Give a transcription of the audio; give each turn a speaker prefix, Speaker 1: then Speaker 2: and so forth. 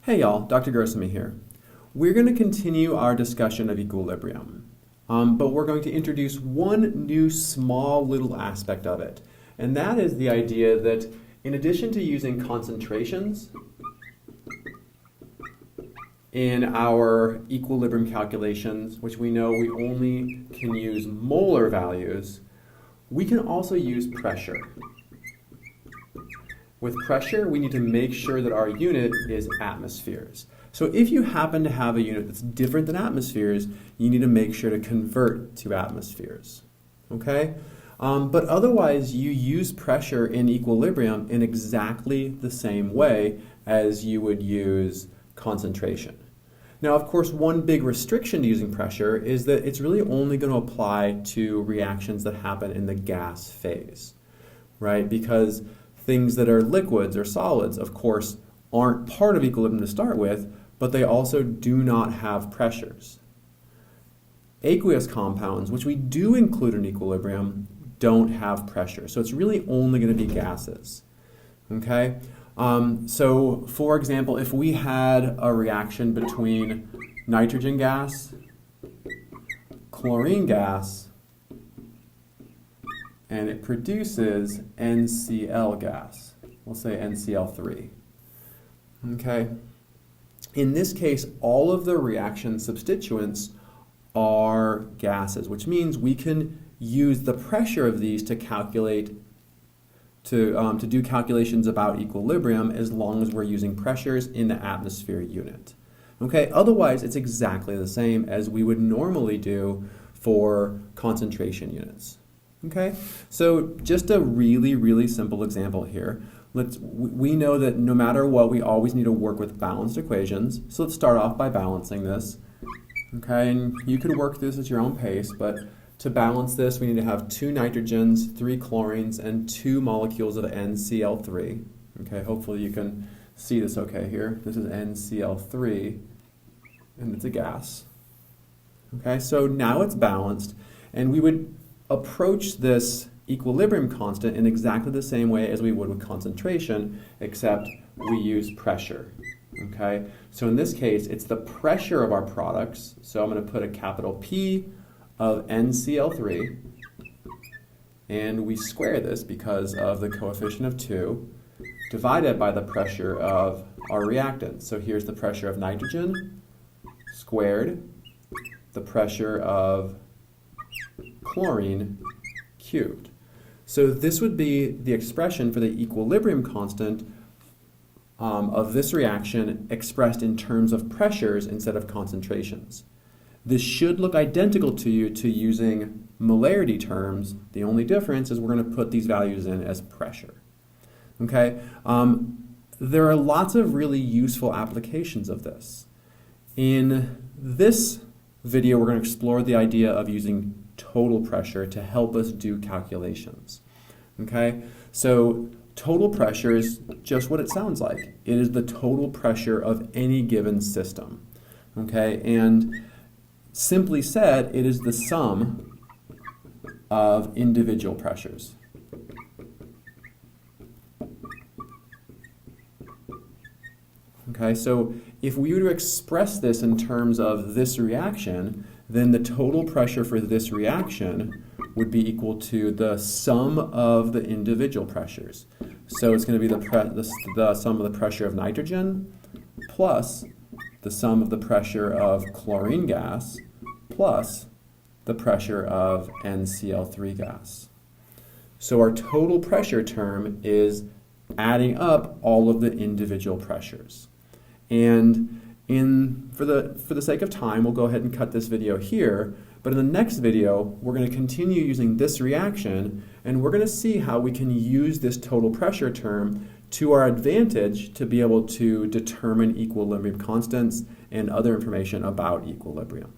Speaker 1: Hey y'all, Dr. Gersamy here. We're going to continue our discussion of equilibrium, but we're going to introduce one new small little aspect of it, and that is the idea that in addition to using concentrations in our equilibrium calculations, which we know we only can use molar values, we can also use pressure. With pressure, we need to make sure that our unit is atmospheres. So if you happen to have a unit that's different than atmospheres, you need to make sure to convert to atmospheres. Okay? But otherwise, you use pressure in equilibrium in exactly the same way as you would use concentration. Now, of course, one big restriction to using pressure is that it's really only going to apply to reactions that happen in the gas phase, right? Because things that are liquids or solids, of course, aren't part of equilibrium to start with, but they also do not have pressures. Aqueous compounds, which we do include in equilibrium, don't have pressure. So it's really only going to be gases. Okay? So, for example, if we had a reaction between nitrogen gas, chlorine gas, and it produces NCl gas. We'll say NCl3. Okay? In this case, all of the reaction substituents are gases, which means we can use the pressure of these to calculate, to do calculations about equilibrium as long as we're using pressures in the atmosphere unit. Okay? Otherwise, it's exactly the same as we would normally do for concentration units. Okay, so just a really, really simple example here. We know that no matter what, we always need to work with balanced equations. So let's start off by balancing this. Okay, and you can work this at your own pace, but to balance this, we need to have 2 nitrogens, 3 chlorines, and 2 molecules of NCl3. Okay, hopefully you can see this okay here. This is NCl3, and it's a gas. Okay, so now it's balanced, and we would approach this equilibrium constant in exactly the same way as we would with concentration, except we use pressure. Okay? So in this case, it's the pressure of our products. So I'm going to put a capital P of NCl3, and we square this because of the coefficient of 2, divided by the pressure of our reactant. So here's the pressure of nitrogen squared, the pressure of chlorine cubed. So this would be the expression for the equilibrium constant of this reaction expressed in terms of pressures instead of concentrations. This should look identical to you to using molarity terms. The only difference is we're going to put these values in as pressure. Okay? There are lots of really useful applications of this. In this video, we're going to explore the idea of using total pressure to help us do calculations. Okay? So total pressure is just what it sounds like. It is the total pressure of any given system. Okay? And simply said, it is the sum of individual pressures. Okay? So if we were to express this in terms of this reaction, then the total pressure for this reaction would be equal to the sum of the individual pressures. So it's going to be the sum of the pressure of nitrogen plus the sum of the pressure of chlorine gas plus the pressure of NCl3 gas. So our total pressure term is adding up all of the individual pressures. And for the sake of time, we'll go ahead and cut this video here, but in the next video, we're going to continue using this reaction, and we're going to see how we can use this total pressure term to our advantage to be able to determine equilibrium constants and other information about equilibrium.